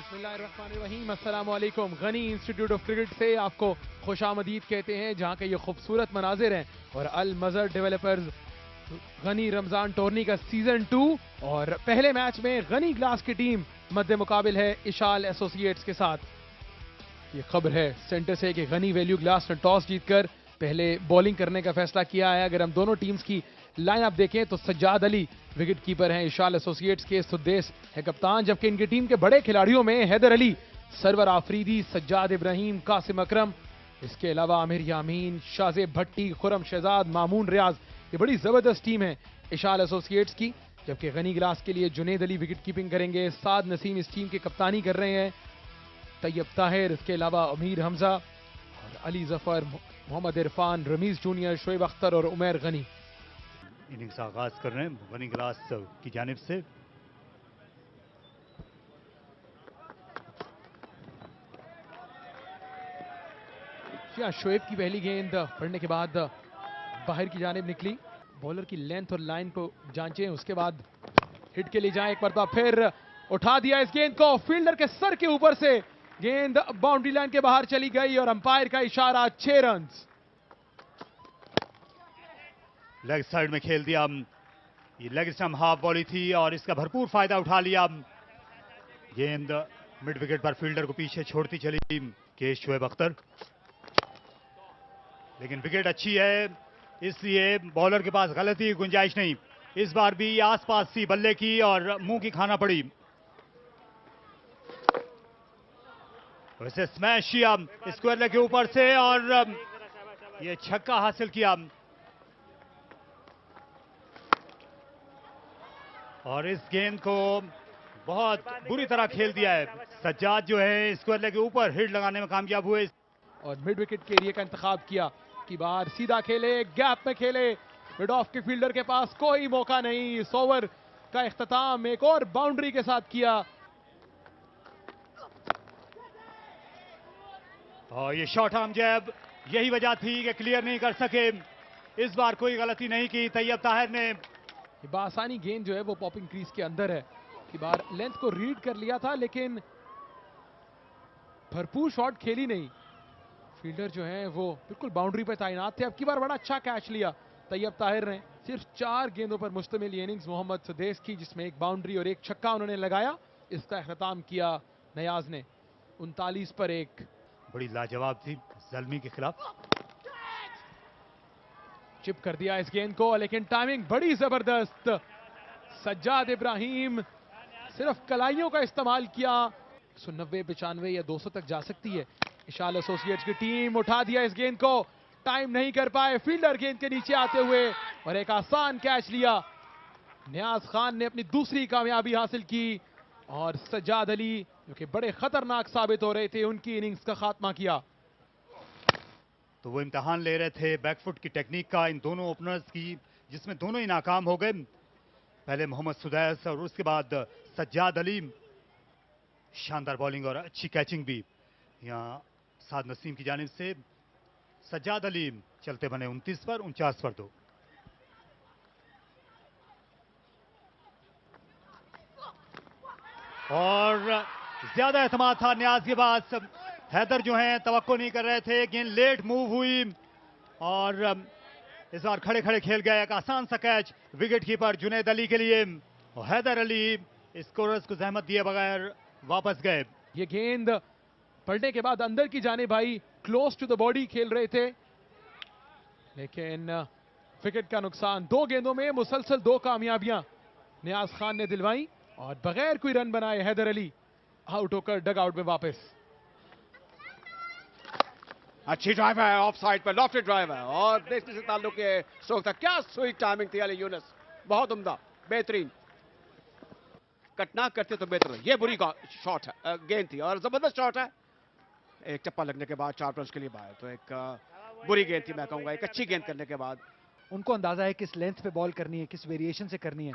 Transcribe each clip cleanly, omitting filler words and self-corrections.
बिस्मिल्लाहिर्रहमानिर्रहीम, अस्सलाम वालेकुम। गनी इंस्टीट्यूट ऑफ क्रिकेट से आपको खुशामदीद कहते हैं, जहां के ये खूबसूरत मनाजिर हैं। और अल मज़र डेवलपर्स गनी रमज़ान टूर्नी का सीजन 2 और पहले मैच में गनी ग्लास की टीम मद्दे मुकाबिल है इशाल एसोसिएट्स के साथ। ये खबर है सेंटर से कि गनी वैल्यू ग्लास ने टॉस जीतकर पहले बॉलिंग करने का फैसला किया है। अगर हम दोनों टीम्स की लाइनअप देखें तो सज्जाद अली विकेट कीपर हैं इशाल एसोसिएट्स के, सुद्देश है कप्तान, जबकि इनकी टीम के बड़े खिलाड़ियों में हैदर अली, सरवर आफरीदी, सज्जाद इब्राहिम, कासिम अकरम, इसके अलावा आमिर यामीन, शाज़ेब भट्टी, खुरम शहजाद, मामून रियाज। ये बड़ी जबरदस्त टीम है इशाल एसोसिएट्स की। जबकि गनी ग्लास के लिए जुनेद अली विकेट कीपिंग करेंगे, साद नसीम इस टीम की कप्तानी कर रहे हैं, तैयब ताहिर, इसके अलावा अमीर हमजा और अली जफर, मोहम्मद इरफान, रमीज जूनियर, शोएब अख्तर और उमर गनी। इनिंग्स आगाज कर रहे हैं गनी ग्लास की जानिब से। शोएब की पहली गेंद पड़ने के बाद बाहर की जानिब निकली। बॉलर की लेंथ और लाइन को जांचें, उसके बाद हिट के लिए जाएं। एक मरतबा फिर उठा दिया इस गेंद को, फील्डर के सर के ऊपर से गेंद बाउंड्री लाइन के बाहर चली गई और अंपायर का इशारा 6 रन। लेग साइड में खेल दिया। ये लेग स्टंप हाफ बॉली थी और इसका भरपूर फायदा उठा लिया। गेंद मिड विकेट पर फील्डर को पीछे छोड़ती चली के शोएब अख्तर, लेकिन विकेट अच्छी है इसलिए बॉलर के पास गलती की गुंजाइश नहीं। इस बार भी आसपास थी बल्ले की और मुंह की खाना पड़ी। वैसे स्मैश किया स्क्वायर लेग के ऊपर से और ये छक्का हासिल किया। और इस गेंद को बहुत बुरी तरह खेल दिया है। सज्जाद जो है स्क्वायर लेग के ऊपर हिट लगाने में कामयाब हुए और मिड विकेट के एरिया का इंतखाब किया कि बाहर सीधा खेले, गैप में खेले। मिड ऑफ के फील्डर के पास कोई मौका नहीं। इस ओवर का इख्तिताम एक और बाउंड्री के साथ किया। और ये शॉर्ट आर्म जैब यही वजह थी कि क्लियर नहीं कर सके। इस बार कोई गलती नहीं की तैयब ताहिर ने। बासानी गेंद जो है वो पॉपिंग क्रीज के अंदर है कि बार लेंथ को रीड कर लिया था, लेकिन भरपूर शॉट खेली नहीं। फील्डर जो है वो बिल्कुल बाउंड्री पर तैनात थे। अब की बार बड़ा अच्छा कैच लिया तैयब ताहिर ने। सिर्फ 4 गेंदों पर मुश्तमिल इनिंग्स मोहम्मद सुदेश की, जिसमें एक बाउंड्री और एक छक्का उन्होंने लगाया। इसका इख्तिताम किया नयाज ने 39 पर 1। बड़ी लाजवाब थी जल्मी के खिलाफ। चिप कर दिया इस गेंद को, लेकिन टाइमिंग बड़ी जबरदस्त। सज्जाद इब्राहिम सिर्फ कलाइयों का इस्तेमाल किया। 190, 95 या 200 तक जा सकती है इशाल एसोसिएट्स की टीम। उठा दिया इस गेंद को, टाइम नहीं कर पाए फील्डर गेंद के नीचे आते हुए और एक आसान कैच लिया। नियाज खान ने अपनी दूसरी कामयाबी हासिल की और सज्जाद अली, जो कि बड़े खतरनाक साबित हो रहे थे, उनकी इनिंग्स का खात्मा किया। तो वो इम्तिहान ले रहे थे बैकफुट की टेक्निक का इन दोनों ओपनर्स की, जिसमें दोनों ही नाकाम हो गए। पहले मोहम्मद सुदैस और उसके बाद सज्जाद अली। शानदार बॉलिंग और अच्छी कैचिंग भी यहाँ साद नसीम की जानिब से। सज्जाद अली चलते बने 29 पर 49 पर 2। और ज्यादा एतमाद था न्याज के पास। हैदर जो हैं तवक्को नहीं कर रहे थे, गेंद लेट मूव हुई और इस बार खड़े खड़े खेल गए। एक आसान सा catch wicket keeper Junaid Ali के लिए और हैदर अली स्कोरर्स को जहमत दिए बगैर वापस गए। ये गेंद पलटने के बाद अंदर की जाने भाई क्लोज टू द बॉडी खेल रहे थे, लेकिन विकेट का नुकसान। 2 गेंदों में मुसलसल 2 कामयाबियां नियाज खान ने दिलवाई और बगैर कोई रन बनाए हैदर अली आउट होकर डग आउट में वापस। अच्छी ड्राइव है ऑफ साइड पर, लॉफ्टेड ड्राइव है और बेसनी से ताल्लुक के स्ट्रोक था। क्या स्वीट टाइमिंग थी अली यूनुस, बहुत उम्दा, बेहतरीन। कट ना करते तो बेहतर। ये बुरी शॉट है, गेंद थी और जबरदस्त शॉट है। एक चप्पा लगने के बाद 4 रन के लिए बाहर, तो एक बुरी गेंद थी मैं कहूंगा। एक अच्छी गेंद करने के बाद उनको अंदाजा है किस लेंथ पे बॉल करनी है, किस वेरिएशन से करनी है।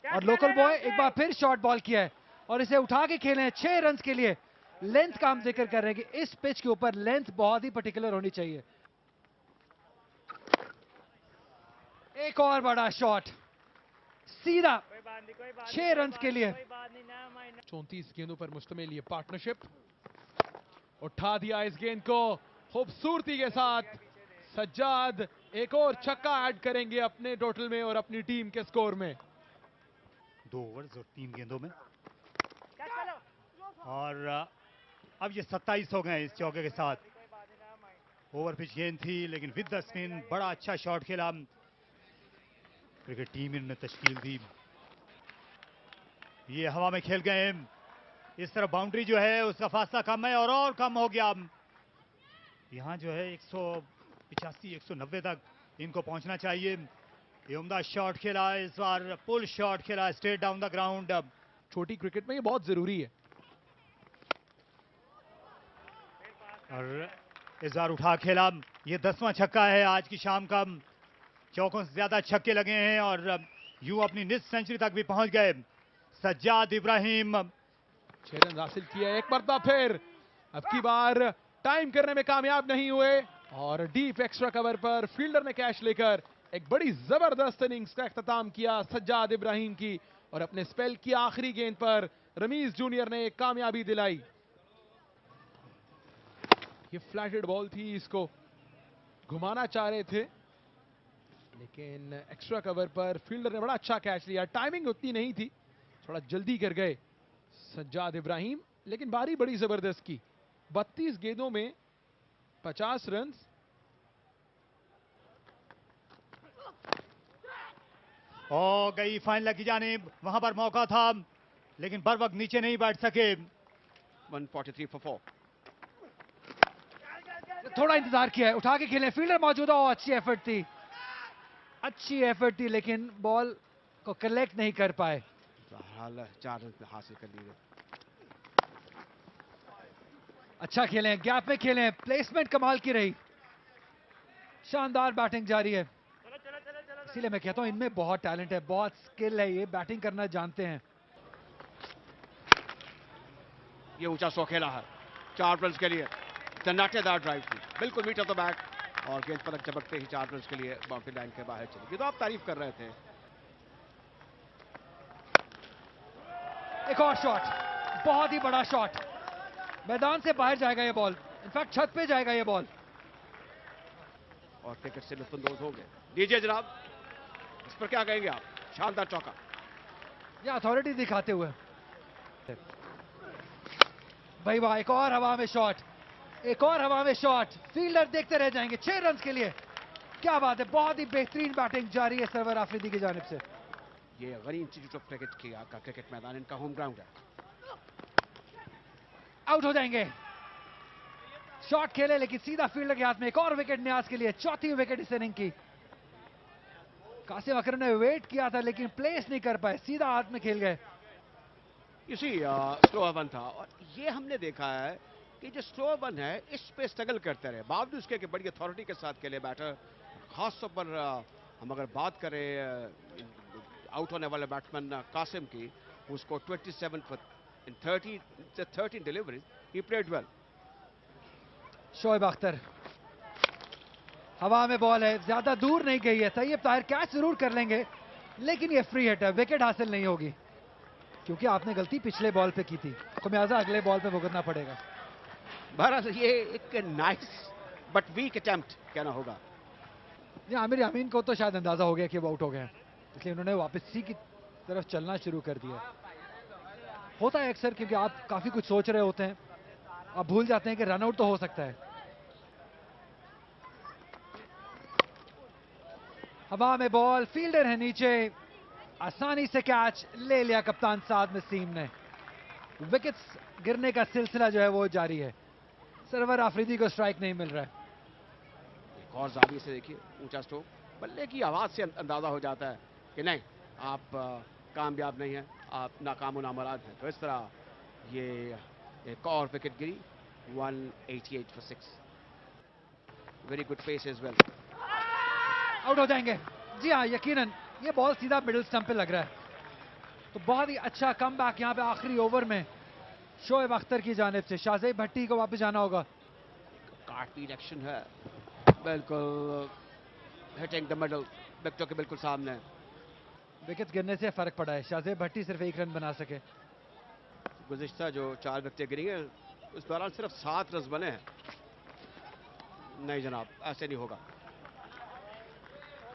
और लोकल बॉय एक बार फिर शॉर्ट बॉल किया है और इसे उठा के खेले हैं 6 रन के लिए। लेंथ का हम जिक्र कर रहे हैं कि इस पिच के ऊपर लेंथ बहुत ही पर्टिकुलर होनी चाहिए। एक और बड़ा शॉट सीधा 6 रन के लिए। 34 गेंदों पर मुश्तमिल ये पार्टनरशिप। उठा दिया इस गेंद को खूबसूरती के साथ। सज्जाद एक और छक्का ऐड करेंगे अपने टोटल में और अपनी टीम के स्कोर में। 2 ओवर्स और 3 गेंदों में, और अब ये 27 हो गए इस चौके के साथ। ओवर पिच गेंद थी लेकिन विद द स्पिन बड़ा अच्छा शॉट खेला। क्रिकेट टीम इन्होंने तश्कील दी। ये हवा में खेल गए। इस तरफ बाउंड्री जो है उसका फासला कम है और कम हो गया। यहां जो है 185 190 तक इनको पहुंचना चाहिए। ये उम्दा शॉट खेला इस बार, पुल शॉट खेला स्ट्रेट डाउन द ग्राउंड। छोटी क्रिकेट में ये बहुत जरूरी है। और इस बार उठा खेला। ये 10वां छक्का है आज की शाम का। चौकों से ज्यादा छक्के लगे हैं और यूं अपनी निस सेंचुरी तक भी पहुंच गए सज्जाद इब्राहिम। 6 रन हासिल किया एक मरतबा फिर। अब की बार टाइम करने में कामयाब नहीं हुए और डीप एक्स्ट्रा कवर पर फील्डर ने कैच लेकर एक बड़ी जबरदस्त इनिंग्स का इख्तिताम किया सज्जाद इब्राहिम की। और अपने स्पेल की आखिरी गेंद पर रमीज जूनियर ने एक कामयाबी दिलाई। ये फ्लैटेड बॉल थी, इसको घुमाना चाह रहे थे लेकिन एक्स्ट्रा कवर पर फील्डर ने बड़ा अच्छा कैच लिया। टाइमिंग उतनी नहीं थी, थोड़ा जल्दी कर गए सज्जाद इब्राहिम, लेकिन बारी बड़ी जबरदस्त की। 32 गेंदों में 50 रन। ओ गई फाइनल की जानिब। वहां पर मौका था लेकिन बर वक्त नीचे नहीं बैठ सके। 143 for 4। थोड़ा इंतजार किया है, उठा के खेले, फील्डर मौजूदा हो। अच्छी एफर्ट थी, अच्छी एफर्ट थी लेकिन बॉल को कलेक्ट नहीं कर पाए। बहरहाल 4 रन हासिल कर लिए। अच्छा खेले, गैप में खेले, प्लेसमेंट कमाल की रही। शानदार बैटिंग जारी है। इसीलिए मैं कहता हूं इनमें बहुत टैलेंट है, बहुत स्किल है, ये बैटिंग करना जानते हैं। ये ऊंचा सौ खेला है 4 रन के लिए। तनाटेदार ड्राइव थी, बिल्कुल मीटर द बैक और गेंद पर चमकते ही 4 रन के लिए बाउंड्री लाइन के बाहर चली। ये तो आप तारीफ कर रहे थे। एक और शॉट, बहुत ही बड़ा शॉट। मैदान से बाहर जाएगा ये बॉल, इनफैक्ट छत पे जाएगा ये बॉल। और क्रिकेट से लुत्फानंदोज हो गए। दीजिए जनाब, इस पर क्या कहेंगे आप? शानदार चौका। ये अथॉरिटी दिखाते हुए भाई वाह। एक और हवा में शॉट, एक और हवा में शॉट। फील्डर देखते रह जाएंगे। 6 रन के लिए, क्या बात है। बहुत ही बेहतरीन बैटिंग जारी है सरवर आफरीदी की जानिब से। ये गनी इंस्टीट्यूट ऑफ क्रिकेट का क्रिकेट मैदान इनका होम ग्राउंड है। आउट हो जाएंगे। शॉट खेले लेकिन सीधा फील्डर के हाथ में। एक और विकेट न्याज के लिए, चौथी विकेट इस इनिंग की। कासिम अकरम ने वेट किया था लेकिन प्लेस नहीं कर पाए, सीधा हाथ में खेल गए। इसी स्लो वन था और ये हमने देखा है कि जो स्लो वन है इस पे स्ट्रगल करते रहे, बावजूद उसके कि बड़ी अथॉरिटी के साथ खेले बैटर। खासतौर पर हम अगर बात करें आउट होने वाले बैट्समैन कासिम की, उसको 27 in 13 deliveries, he played well. Shoaib Akhtar, हवा में बॉल है, ज्यादा दूर नहीं गई है। तैयब ताहिर कैच जरूर कर लेंगे लेकिन ये फ्री हिट है, विकेट हासिल नहीं होगी क्योंकि आपने गलती पिछले बॉल पे की थी, खुमियाजा अगले बॉल पे भुगतना पड़ेगा। बहरहाल ये एक नाइस बट वीक अटेम्प्ट कहना होगा। ये आमिर यामीन को तो शायद अंदाजा हो गया कि वो आउट हो गए, इसलिए उन्होंने वापसी की तरफ चलना शुरू कर दिया। होता है अक्सर, क्योंकि आप काफी कुछ सोच रहे होते हैं, आप भूल जाते हैं कि रन आउट तो हो सकता है। हवा में बॉल, फील्डर है नीचे, आसानी से कैच ले लिया कप्तान साद नसीम ने। विकेट्स गिरने का सिलसिला जो है वो जारी है। सरवर आफरीदी को स्ट्राइक नहीं मिल रहा है। एक और जाविये से देखिए ऊंचा स्ट्रोक, बल्ले की आवाज से अंदाजा हो जाता है कि नहीं आप कामयाब नहीं है, आप नाकाम नामराद हैं। तो इस तरह ये एक और विकेट गिरी। 188 for 6। Very good pace as well. Out हो जाएंगे। जी हाँ, यकीनन ये बॉल सीधा मिडिल स्टंप पे लग रहा है, तो बहुत ही अच्छा कमबैक यहाँ पे आखिरी ओवर में शोएब अख्तर की जानिब से। शाहजेब भट्टी को वापस जाना होगा। कार्टबीट एक्शन है, बिल्कुल हिटिंग द मिडल, विकेटों के बिल्कुल सामने। विकेट गिरने से फर्क पड़ा है, शाहजेब भट्टी सिर्फ 1 रन बना सके। गुज़िश्ता जो 4 विकेटें गिरी हैं उस दौरान सिर्फ 7 रन बने हैं। नहीं जनाब, ऐसे नहीं होगा।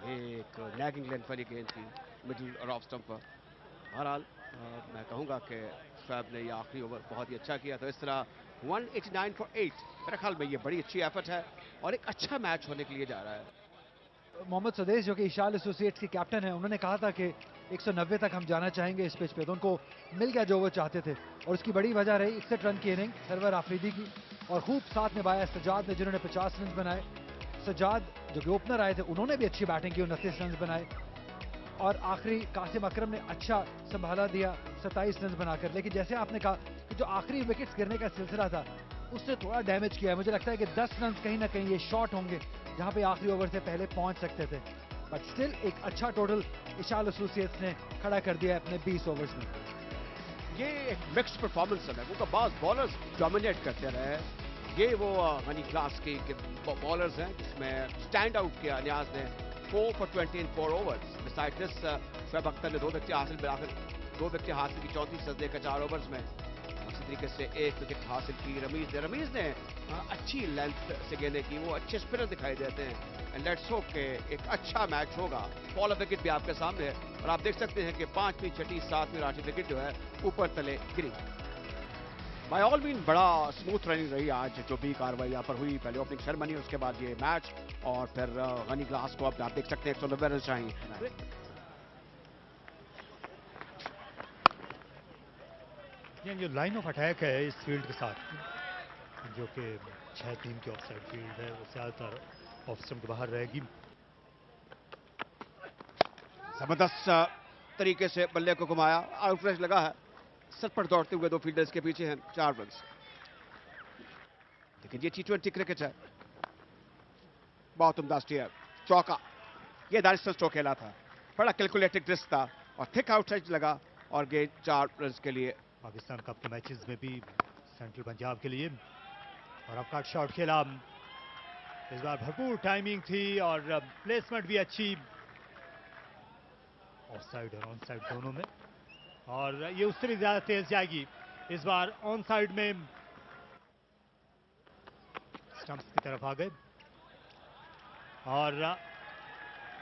एक लैगिंग लेंथ वाली गेंद थी मिडिल और ऑफ स्टंप पर। बहरहाल मैं कहूँगा कि शोएब ने ये आखिरी ओवर बहुत ही अच्छा किया। तो इस तरह 189 फॉर 8, मेरे ख्याल में ये बड़ी अच्छी एफर्ट है और एक अच्छा मैच होने के लिए जा रहा है। मोहम्मद सुदेश जो कि इशाल एसोसिएट्स के कैप्टन है, उन्होंने कहा था कि 190 तक हम जाना चाहेंगे इस पिच पे, तो उनको मिल गया जो वो चाहते थे और उसकी बड़ी वजह रही 61 रन की इनिंग सरवर आफरीदी की और खूब साथ निभाया सज्जाद ने जिन्होंने 50 रन बनाए। सज्जाद जो कि ओपनर आए थे उन्होंने भी अच्छी बैटिंग की, 29 रन बनाए और आखिरी कासिम अकरम ने अच्छा संभाला दिया 27 रन बनाकर। लेकिन जैसे आपने कहा कि जो आखिरी विकेट्स गिरने का सिलसिला था उससे थोड़ा डैमेज किया है। मुझे लगता है कि 10 रन कहीं ना कहीं ये शॉर्ट होंगे जहां पे आखिरी ओवर से पहले पहुंच सकते थे, बट स्टिल एक अच्छा टोटल इशाल एसोसिएट्स ने खड़ा कर दिया है अपने 20 ओवर्स में। ये एक मिक्स्ड परफॉर्मेंस है। वो बास बॉलर्स डोमिनेट करते रहे। ये वो गनी क्लास के बॉलर्स हैं जिसमें स्टैंड आउट किया नियाज ने 4 for 20 in 4 overs। Beside this Shoaib Akhtar ने 2 विकेट हासिल मिलाकर 2 विकेट हासिल की 34 रन देकर 4 ओवर्स में। इसी तरीके से 1 विकेट हासिल की रमीज ने अच्छी लेंथ से गेंदें की। वो अच्छे स्पिनर दिखाई देते हैं एंड लेट्स होप कि एक अच्छा मैच होगा। फॉलो विकेट भी आपके सामने है और आप देख सकते हैं कि 5वीं 6वीं 7वीं 8वीं विकेट जो है ऊपर तले गिरी। बाय ऑल मीन बड़ा स्मूथ रनिंग रही आज जो भी कार्रवाई यहाँ पर हुई। पहले ओपनिंग सेरेमनी, उसके बाद ये मैच और फिर गनी ग्लास को अब आप देख सकते हैं 190 रन चाहिए। ये जो लाइन ऑफ अटैक है इस फील्ड के साथ, जो कि 6-3 की ऑफसाइड फील्ड है, वो ज्यादातर ऑफ स्टंप के बाहर रहेगी। जबरदस्त तरीके से बल्ले को घुमाया, आउटरेज लगा है। सर पर दौड़ते हुए 2 फील्डर्स के पीछे हैं, 4 रन। लेकिन ये T20 क्रिकेट है। बहुत उम्दा स्टीयर, चौका। ये दानिश स्ट्रोक खेला था, बड़ा कैलकुलेटेड रिस्क था और थिक आउटसाइड लगा और गेंद 4 रन के लिए। पाकिस्तान कप के मैचेस में भी सेंट्रल पंजाब के लिए और अब कट शॉट खेला। इस बार भरपूर टाइमिंग थी और प्लेसमेंट भी अच्छी, ऑफ साइड और ऑन साइड दोनों में, और ये उससे भी ज्यादा तेज जाएगी। इस बार ऑन साइड में स्टंप्स की तरफ आ गए और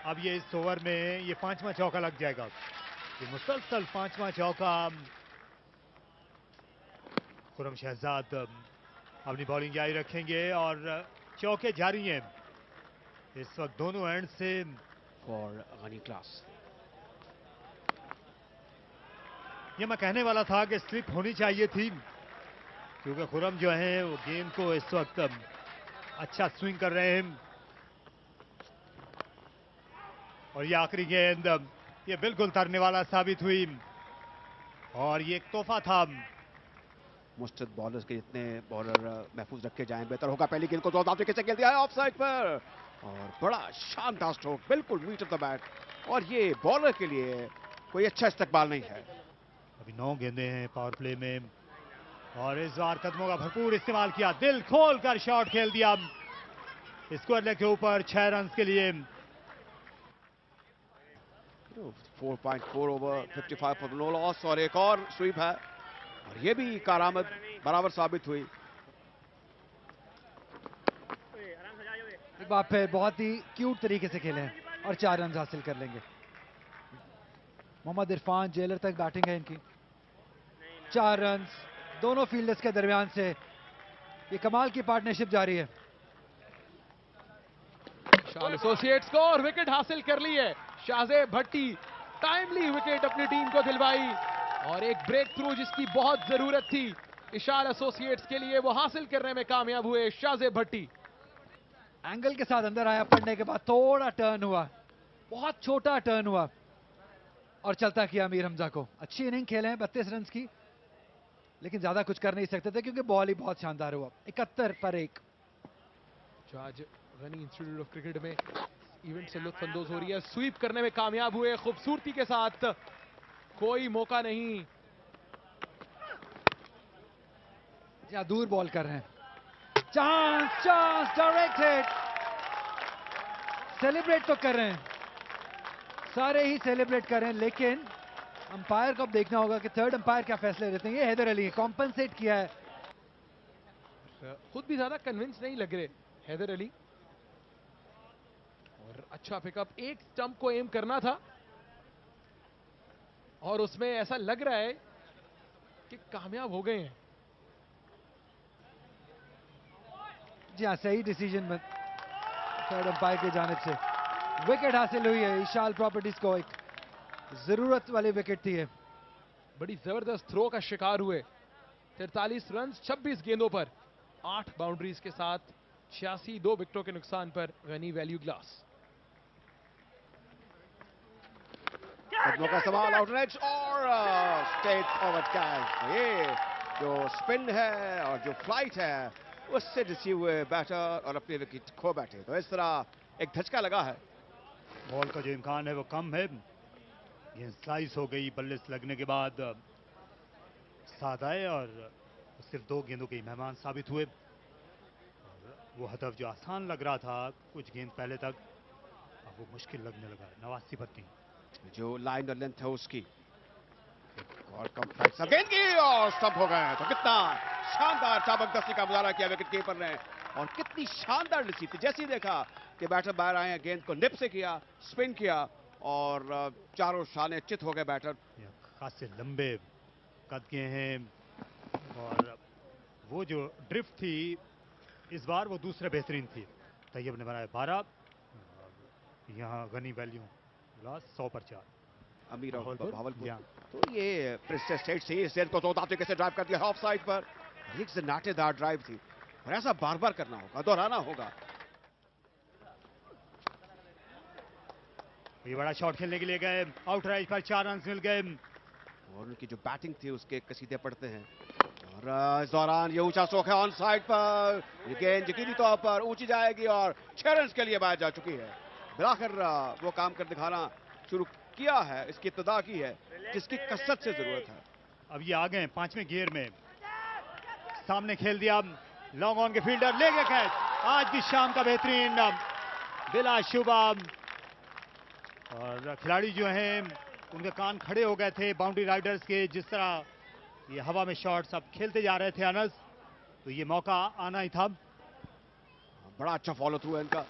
अब ये इस ओवर में ये 5वां चौका लग जाएगा। ये मुसलसल 5वां चौका। खुरम शहजाद अपनी बॉलिंग जारी रखेंगे और चौके जारी हैं इस वक्त दोनों एंड से फॉर गनी क्लास। ये मैं कहने वाला था कि स्लिप होनी चाहिए थी, क्योंकि खुरम जो है वो गेंद को इस वक्त अच्छा स्विंग कर रहे हैं और ये आखिरी गेंद ये बिल्कुल तरने वाला साबित हुई और ये एक तोहफा था। मुस्तद बॉलर्स के जितने बॉलर महफूज रखे जाएं बेहतर होगा। पहली गेंद को दो तरीके से खेल दिया है ऑफ साइड पर और बड़ा शानदार स्ट्रोक, बिल्कुल मीट ऑफ द बैट और ये बॉलर के लिए कोई अच्छा इस्तेकबाल नहीं है। अभी 9 गेंदें हैं पावर प्ले में और इस बार कदमों का भरपूर इस्तेमाल किया, दिल खोल कर शॉट खेल दिया स्क्वायर लेग के ऊपर 6 रन के लिए। 4.4 ओवर 55 फॉर नो लॉस और एक और स्वीप है और ये भी कारामद बराबर साबित हुई। एक बार फिर बहुत ही क्यूट तरीके से खेले हैं और 4 रन हासिल कर लेंगे। मोहम्मद इरफान जेलर तक बैटिंग है इनकी, 4 रन दोनों फील्डर्स के दरमियान से ये कमाल की पार्टनरशिप जारी है। इशाल एसोसिएट्स को और विकेट हासिल कर ली है शाहजेब भट्टी, टाइमली विकेट अपनी टीम को दिलवाई और एक ब्रेक थ्रू जिसकी बहुत जरूरत थी इशाल एसोसिएट्स के लिए वो हासिल करने में कामयाब हुए शाहजेब भट्टी। एंगल के साथ अंदर आया, पड़ने के बाद थोड़ा टर्न हुआ, बहुत छोटा टर्न हुआ और चलता किया अमीर हमजा को। अच्छी इनिंग खेले हैं 32 रन की, लेकिन ज्यादा कुछ कर नहीं सकते थे क्योंकि बॉल ही बहुत शानदार हुआ। 71 पर 1। जो आज गनी इंस्टीट्यूट ऑफ क्रिकेट में इवेंट से लुत्फानंदोज हो रही है, स्वीप करने में कामयाब हुए खूबसूरती के साथ, कोई मौका नहीं। या दूर बॉल कर रहे हैं, chance chance direct hit. Celebrate तो कर रहे हैं, सारे ही सेलिब्रेट कर रहे हैं, लेकिन अंपायर को अब देखना होगा कि थर्ड अंपायर क्या फैसले देते हैं। ये हैदर अली कॉम्पनसेट किया है। खुद भी ज्यादा कन्विंस नहीं लग रहे हैदर अली। और अच्छा पिकअप, एक स्टंप को एम करना था और उसमें ऐसा लग रहा है कि कामयाब हो गए हैं। जी हाँ, सही डिसीजन थर्ड अंपायर की जानिब से। विकेट हासिल हुई है ईशाल प्रॉपर्टीज को। एक जरूरत वाली विकेट थी ये। बड़ी जबरदस्त थ्रो का शिकार हुए। 43 रन 26 गेंदों पर 8 बाउंड्रीज के साथ 86 2 विकेटों के नुकसान पर गनी वैल्यू ग्लास। कदमों का सवाल आउटर एज और स्ट्रेट फॉरवर्ड कैच। ये जो स्पिन है और जो फ्लाइट है उससे रिसीव हुए बैटर और अपनी विकेट खो बैठे। तो इस तरह एक धचका लगा है। बॉल का जो इम्कान है वो कम है। गेंद स्लाइस हो गई, बल्ले से लगने के बाद साथ आए और सिर्फ 2 गेंदों के मेहमान साबित हुए। और वो हदफ जो आसान लग रहा था कुछ गेंद पहले तक, अब वो मुश्किल लगने लगा है। 89 पर 3 जो लाइन और लेंथ है उसकी। और कम फ्लाइट गेंद की और स्टंप हो गए। तो कितना शानदार चाबकदस्ती का मुजाहरा किया विकेट कीपर ने और कितनी शानदार रिसीव थी। जैसे ही देखा कि बैटर बाहर आए हैं, गेंद को निप से किया, स्पिन किया और चारों शाने चित हो गए बैटर। खासे लंबे कद के हैं और वो जो ड्रिफ्ट थी इस बार वो दूसरे बेहतरीन थी। तैयब ने बनाया 12। यहाँ गनी वैल्यू ग्लास 100 पर 4। अमीर और भावलपुर। तो तो ये प्रिंसेस स्टेट से इस गेंद को तो तरीके से ड्राइव कर दिया ऑफ साइड पर। एक से नाटेदार ड्राइव थी और ऐसा बार बार करना होगा, दोहराना होगा। ये बड़ा शॉट खेलने के लिए गए, आउट राइज पर 4 रन मिल गए और उनकी जो बैटिंग थी उसके कसीदे पड़ते हैं। और इस दौरान ये ऊंचा स्ट्रोक है ऑन साइड पर। ये गेंद यकीनी तौर पर ऊंची जाएगी और 6 रन के लिए बाहर जा चुकी है। बिलाकर वो काम कर दिखाना शुरू किया है, इसकी इब्तिदा की है जिसकी कसरत से जरूरत है। अब ये आ गए 5वें गियर में। सामने खेल दिया, लॉन्ग ऑन के फील्डर ले गए कैच। आज की शाम का बेहतरीन बिला शुबा। और खिलाड़ी जो हैं उनके कान खड़े हो गए थे बाउंड्री राइडर्स के। जिस तरह ये हवा में शॉट्स अब खेलते जा रहे थे अनस, तो ये मौका आना ही था। बड़ा अच्छा फॉलो थ्रू है इनका।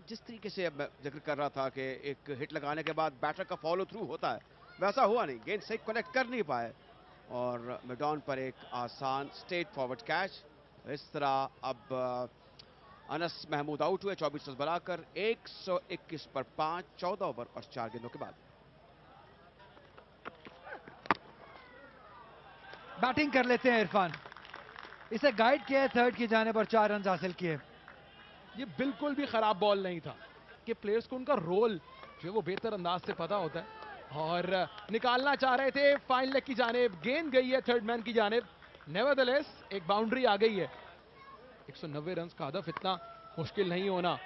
जिस तरीके से मैं जिक्र कर रहा था कि एक हिट लगाने के बाद बैटर का फॉलो थ्रू होता है, वैसा हुआ नहीं। गेंद सही कनेक्ट कर नहीं पाए और मैदान पर एक आसान स्ट्रेट फॉरवर्ड कैच। इस तरह अब अनस महमूद आउट हुए 24 रन बनाकर 121 पर 5, 14 ओवर और 4 गेंदों के बाद। बैटिंग कर लेते हैं इरफान। इसे गाइड किया है थर्ड की जाने पर 4 रन हासिल किए। ये बिल्कुल भी खराब बॉल नहीं था कि प्लेयर्स को उनका रोल जो वो बेहतर अंदाज से पता होता है और निकालना चाह रहे थे फाइन लेग की जानिब। गेंद गई है थर्ड मैन की जानिब। नेवरदलेस एक बाउंड्री आ गई है। 190 रन का हदफ इतना मुश्किल नहीं होना।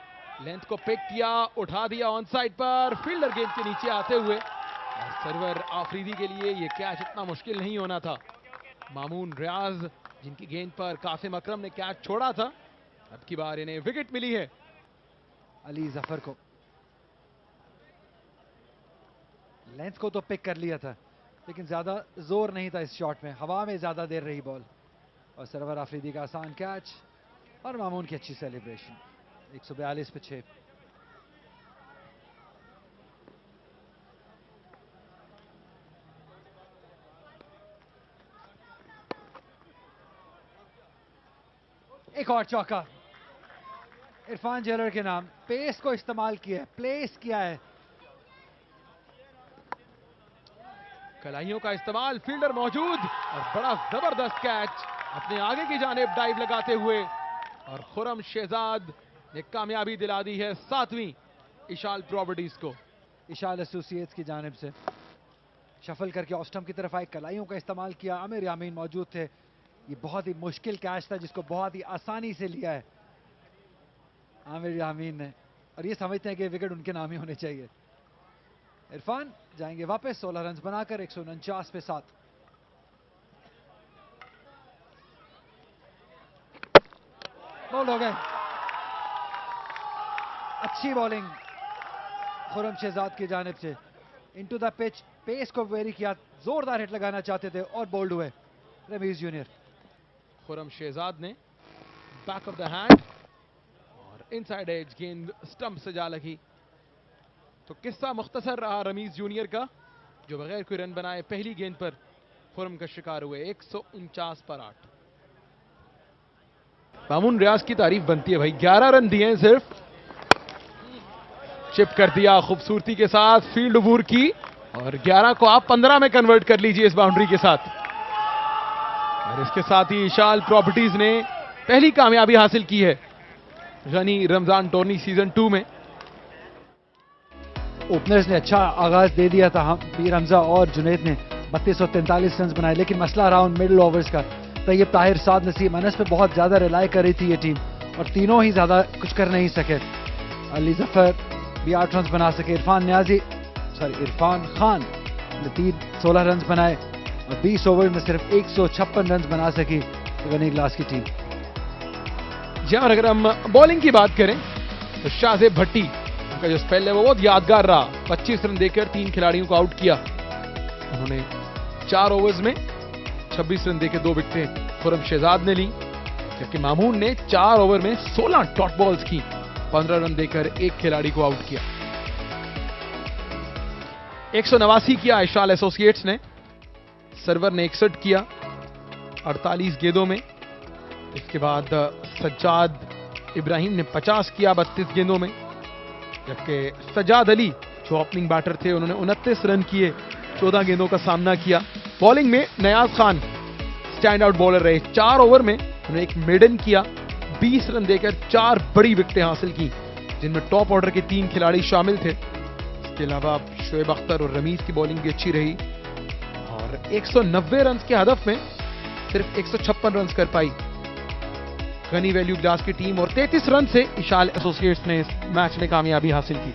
लेंथ को पिक किया, उठा दिया ऑन साइड पर, फील्डर गेंद के नीचे आते हुए और सरवर आफरीदी के लिए ये कैच इतना मुश्किल नहीं होना था। मामून रियाज जिनकी गेंद पर कासिम अकरम ने कैच छोड़ा था, अब की बार इन्हें विकेट मिली है। अली जफर को लेंथ को तो पिक कर लिया था लेकिन ज्यादा जोर नहीं था इस शॉट में। हवा में ज्यादा देर रही बॉल और सरवर आफरीदी का आसान कैच और मामून की अच्छी सेलिब्रेशन। 142 पे 6। एक और चौका इरफान जेलर के नाम। पेस को इस्तेमाल किया है, प्लेस किया है। कलाइयों का इस्तेमाल, फील्डर मौजूद और बड़ा जबरदस्त कैच अपने आगे की जानिब डाइव लगाते हुए और खुरम शहजाद ने कामयाबी दिला दी है 7वीं इशाल प्रॉपर्टीज को। इशाल एसोसिएट्स की जानिब से शफल करके ऑफ स्टंप की तरफ आए, कलाइयों का इस्तेमाल किया। आमिर यामीन मौजूद थे। ये बहुत ही मुश्किल कैच था जिसको बहुत ही आसानी से लिया है आमिर यामीन ने और ये समझते हैं कि विकेट उनके नाम ही होने चाहिए। इरफान जाएंगे वापस 16 रन बनाकर 149 पे 7। बॉल हो गए। अच्छी बॉलिंग खुरम शहजाद की जानिब से। इनटू द पिच, पेस को वेरी किया, जोरदार हिट लगाना चाहते थे और बोल्ड हुए रमीज जूनियर। खुरम शहजाद ने बैक ऑफ द हैंड और इनसाइड एज गेंद स्टंप से जा लगी। तो किस्सा मुख्तसर रहा रमीज जूनियर का, जो बगैर कोई रन बनाए पहली गेंद पर खुरम का शिकार हुए 149 पर 8। मामून रियाज की तारीफ बनती है भाई, 11 रन दिए हैं सिर्फ। चिप कर दिया खूबसूरती के साथ, फील्ड अबूर की, और 11 को आप 15 में कन्वर्ट कर लीजिए इस बाउंड्री के साथ। और इसके साथ ही इशाल प्रॉपर्टीज ने पहली कामयाबी हासिल की है गनी रमजान टूर्नी सीजन 2 में। ओपनर्स ने अच्छा आगाज दे दिया था, पीर हमजा और जुनैद ने 32 और 43 रन बनाए, लेकिन मसला रहा उन मिडिल ओवर्स का। तैयब ताहिर, साद नसीम, अनस पे बहुत ज्यादा रिलाई कर रही थी ये टीम, और तीनों ही ज्यादा कुछ कर नहीं सके। अली जफर भी 8 रन बना सके, इरफान खान ने 16 रन बनाए, और 20 ओवर में सिर्फ 156 रन बना सकी गनी ग्लास की टीम। जी, और अगर हम बॉलिंग की बात करें तो शाहजेब भट्टी, उनका जो स्पेल है वो बहुत यादगार रहा। 25 रन देकर 3 खिलाड़ियों को आउट किया उन्होंने। 4 ओवर्स में 26 रन देकर 2 विकेटें खुरम शहजाद ने ली, जबकि मामून ने 4 ओवर में 16 डॉट बॉल्स की, 15 रन देकर 1 खिलाड़ी को आउट किया। 189 किया इशाल एसोसिएट्स ने, सर्वर ने 61 किया 48 गेंदों में। इसके बाद सज्जाद इब्राहिम ने 50 किया 32 गेंदों में, जबकि सज्जाद अली जो ओपनिंग बैटर थे उन्होंने 29 रन किए 14 गेंदों का सामना किया। बॉलिंग में Niaz Khan stand out bowler रहे, 4 ओवर में उन्होंने एक मेडन किया, 20 रन देकर 4 बड़ी विकेटें हासिल की, जिनमें टॉप ऑर्डर के 3 खिलाड़ी शामिल थे। इसके अलावा शोएब अख्तर और रमीज की बॉलिंग भी अच्छी रही, और 190 रन के हदफ में सिर्फ 156 रन कर पाई गनी वैल्यू ग्लास की टीम, और 33 रन से इशाल एसोसिएट्स ने इस मैच में कामयाबी हासिल की।